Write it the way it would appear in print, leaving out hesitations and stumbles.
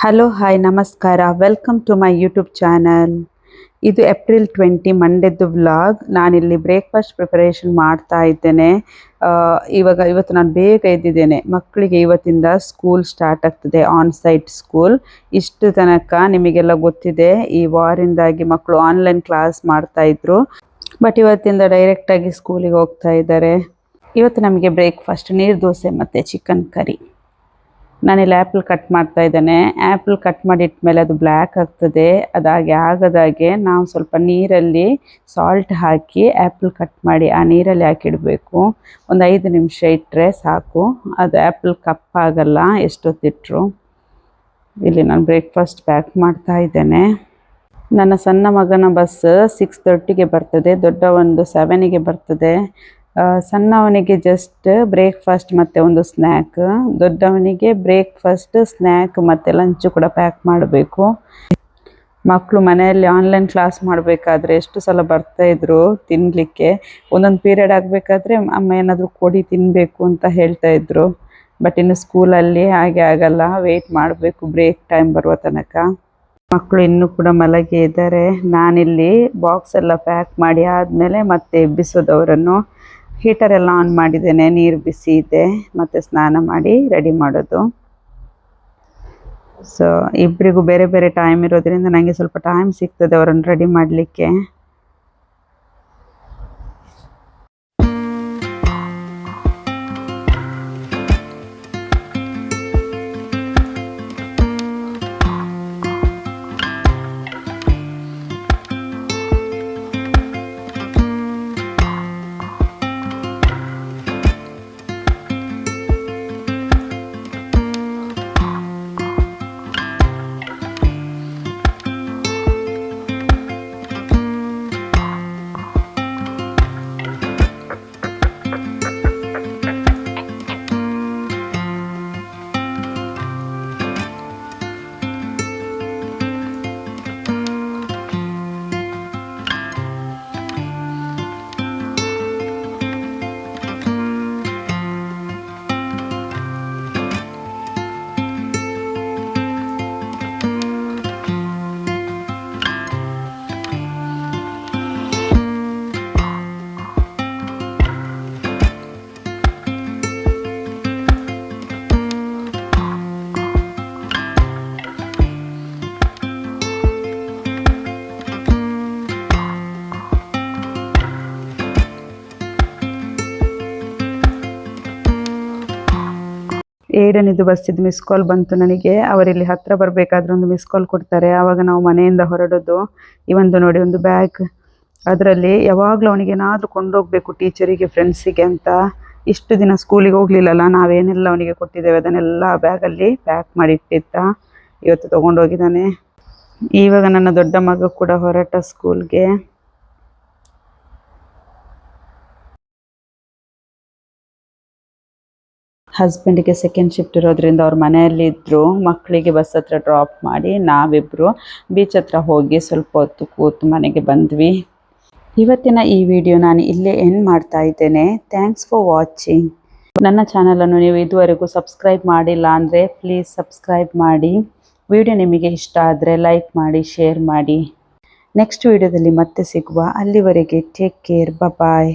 Hello hi ನಮಸ್ಕಾರ, welcome to my YouTube channel. ಇದು April 20 ಮಂಡೇದು ವ್ಲಾಗ್. ನಾನಿಲ್ಲಿ ಬ್ರೇಕ್ಫಾಸ್ಟ್ ಪ್ರಿಪರೇಷನ್ ಮಾಡ್ತಾ ಇದ್ದೇನೆ. ಇವತ್ತು ನಾನು ಬೇಗ ಎದ್ದಿದ್ದೇನೆ. ಮಕ್ಕಳಿಗೆ ಇವತ್ತಿಂದ ಸ್ಕೂಲ್ ಸ್ಟಾರ್ಟ್ ಆಗ್ತದೆ, ಆನ್ ಸೈಟ್ ಸ್ಕೂಲ್. ಇಷ್ಟು ತನಕ ನಿಮಗೆಲ್ಲ ಗೊತ್ತಿದೆ, ಈ ವಾರಿಂದಾಗಿ ಮಕ್ಕಳು ಆನ್ಲೈನ್ ಕ್ಲಾಸ್ ಮಾಡ್ತಾ ಇದ್ರು. ಬಟ್ ಇವತ್ತಿಂದ ಡೈರೆಕ್ಟಾಗಿ ಸ್ಕೂಲಿಗೆ ಹೋಗ್ತಾ ಇದ್ದಾರೆ. ಇವತ್ತು ನಮಗೆ ಬ್ರೇಕ್ಫಾಸ್ಟ್ ನೀರು ದೋಸೆ ಮತ್ತು ಚಿಕನ್ ಕರಿ. ನಾನಿಲ್ಲಿ ಆ್ಯಪಲ್ ಕಟ್ ಮಾಡ್ತಾ ಇದ್ದೇನೆ. ಆ್ಯಪಲ್ ಕಟ್ ಮಾಡಿ ಇಟ್ಮೇಲೆ ಅದು ಬ್ಲ್ಯಾಕ್ ಆಗ್ತದೆ. ಅದಾಗೆ ಆಗದಾಗೆ ನಾವು ಸ್ವಲ್ಪ ನೀರಲ್ಲಿ ಸಾಲ್ಟ್ ಹಾಕಿ ಆ್ಯಪಲ್ ಕಟ್ ಮಾಡಿ ಆ ನೀರಲ್ಲಿ ಹಾಕಿಡಬೇಕು. ಒಂದು 5 ನಿಮಿಷ ಇಟ್ಟರೆ ಸಾಕು, ಅದು ಆ್ಯಪಲ್ ಕಪ್ಪಾಗಲ್ಲ ಎಷ್ಟೊತ್ತಿಟ್ಟರು. ಇಲ್ಲಿ ನಾನು ಬ್ರೇಕ್ಫಾಸ್ಟ್ ಪ್ಯಾಕ್ ಮಾಡ್ತಾ ಇದ್ದೇನೆ. ನನ್ನ ಸಣ್ಣ ಮಗನ ಬಸ್ 6:30ಗೆ ಬರ್ತದೆ, ದೊಡ್ಡ ಒಂದು 7ಗೆ ಬರ್ತದೆ. ಸಣ್ಣವನಿಗೆ ಜಸ್ಟ್ ಬ್ರೇಕ್ಫಾಸ್ಟ್ ಮತ್ತು ಒಂದು ಸ್ನ್ಯಾಕ್, ದೊಡ್ಡವನಿಗೆ ಬ್ರೇಕ್ಫಾಸ್ಟ್, ಸ್ನ್ಯಾಕ್ ಮತ್ತು ಲಂಚ್ ಕೂಡ ಪ್ಯಾಕ್ ಮಾಡಬೇಕು. ಮಕ್ಕಳು ಮನೆಯಲ್ಲಿ ಆನ್ಲೈನ್ ಕ್ಲಾಸ್ ಮಾಡಬೇಕಾದ್ರೆ ಎಷ್ಟು ಸಲ ಬರ್ತಾಯಿದ್ರು ತಿನ್ನಲಿಕ್ಕೆ. ಒಂದೊಂದು ಪೀರಿಯಡ್ ಆಗಬೇಕಾದ್ರೆ ಅಮ್ಮ ಏನಾದರೂ ಕೊಡಿ ತಿನ್ನಬೇಕು ಅಂತ ಹೇಳ್ತಾ ಇದ್ರು. ಬಟ್ ಇನ್ನು ಸ್ಕೂಲಲ್ಲಿ ಹಾಗೆ ಆಗಲ್ಲ, ವೆಯ್ಟ್ ಮಾಡಬೇಕು ಬ್ರೇಕ್ ಟೈಮ್ ಬರುವ ತನಕ. ಮಕ್ಕಳು ಇನ್ನೂ ಕೂಡ ಮಲಗಿ ಇದ್ದಾರೆ. ನಾನಿಲ್ಲಿ ಬಾಕ್ಸ್ ಎಲ್ಲ ಪ್ಯಾಕ್ ಮಾಡಿ ಆದಮೇಲೆ ಮತ್ತೆ ಎಬ್ಬಿಸೋದವರನ್ನು. ಹೀಟರ್ ಎಲ್ಲ ಆನ್ ಮಾಡಿದ್ದೇನೆ, ನೀರು ಬಿಸಿ ಇದೆ, ಮತ್ತು ಸ್ನಾನ ಮಾಡಿ ರೆಡಿ ಮಾಡೋದು. ಸೊ ಇಬ್ಬರಿಗೂ ಬೇರೆ ಬೇರೆ ಟೈಮ್ ಇರೋದ್ರಿಂದ ನನಗೆ ಸ್ವಲ್ಪ ಟೈಮ್ ಸಿಗ್ತದೆ ಅವರನ್ನು ರೆಡಿ ಮಾಡಲಿಕ್ಕೆ. ಏಡನಿದು ಬಸ್ಸಿದ್ದು ಮಿಸ್ ಕಾಲ್ ಬಂತು ನನಗೆ. ಅವರಿಲ್ಲಿ ಹತ್ತಿರ ಬರಬೇಕಾದ್ರೆ ಒಂದು ಮಿಸ್ ಕಾಲ್ ಕೊಡ್ತಾರೆ, ಆವಾಗ ನಾವು ಮನೆಯಿಂದ ಹೊರಡೋದು. ಇವಂದು ನೋಡಿ, ಒಂದು ಬ್ಯಾಗ್, ಅದರಲ್ಲಿ ಯಾವಾಗಲೂ ಅವನಿಗೆ ಏನಾದರೂ ಕೊಂಡೋಗಬೇಕು ಟೀಚರಿಗೆ, ಫ್ರೆಂಡ್ಸಿಗೆ ಅಂತ. ಇಷ್ಟು ದಿನ ಸ್ಕೂಲಿಗೆ ಹೋಗಲಿಲ್ಲಲ್ಲ, ನಾವೇನೆಲ್ಲ ಅವನಿಗೆ ಕೊಟ್ಟಿದ್ದೇವೆ ಅದನ್ನೆಲ್ಲ ಬ್ಯಾಗಲ್ಲಿ ಪ್ಯಾಕ್ ಮಾಡಿ ಇಟ್ಟಿದ್ದ. ಇವತ್ತು ತೊಗೊಂಡೋಗಿದ್ದಾನೆ. ಇವಾಗ ನನ್ನ ದೊಡ್ಡ ಮಗ ಕೂಡ ಹೊರಟ ಸ್ಕೂಲ್ಗೆ. ಹಸ್ಬೆಂಡಿಗೆ ಸೆಕೆಂಡ್ ಶಿಫ್ಟ್ ಇರೋದ್ರಿಂದ ಅವ್ರ ಮನೆಯಲ್ಲಿ ಇದ್ದರು. ಮಕ್ಕಳಿಗೆ ಬಸ್ ಹತ್ರ ಡ್ರಾಪ್ ಮಾಡಿ ನಾವಿಬ್ಬರು ಬೀಚ್ ಹತ್ರ ಹೋಗಿ ಸ್ವಲ್ಪ ಹೊತ್ತು ಕೂತು ಮನೆಗೆ ಬಂದ್ವಿ. ಇವತ್ತಿನ ಈ ವಿಡಿಯೋ ನಾನು ಇಲ್ಲೇ ಎಂಡ್ ಮಾಡ್ತಾ ಇದ್ದೇನೆ. Thanks for watching. ನನ್ನ ಚಾನಲನ್ನು ನೀವು ಇದುವರೆಗೂ ಸಬ್ಸ್ಕ್ರೈಬ್ ಮಾಡಿಲ್ಲ ಅಂದರೆ ಪ್ಲೀಸ್ ಸಬ್ಸ್ಕ್ರೈಬ್ ಮಾಡಿ. ವಿಡಿಯೋ ನಿಮಗೆ ಇಷ್ಟ ಆದರೆ ಲೈಕ್ ಮಾಡಿ, ಶೇರ್ ಮಾಡಿ. ನೆಕ್ಸ್ಟ್ ವಿಡಿಯೋದಲ್ಲಿ ಮತ್ತೆ ಸಿಗುವ. ಅಲ್ಲಿವರೆಗೆ ಟೇಕ್ ಕೇರ್, ಬಾಯ್.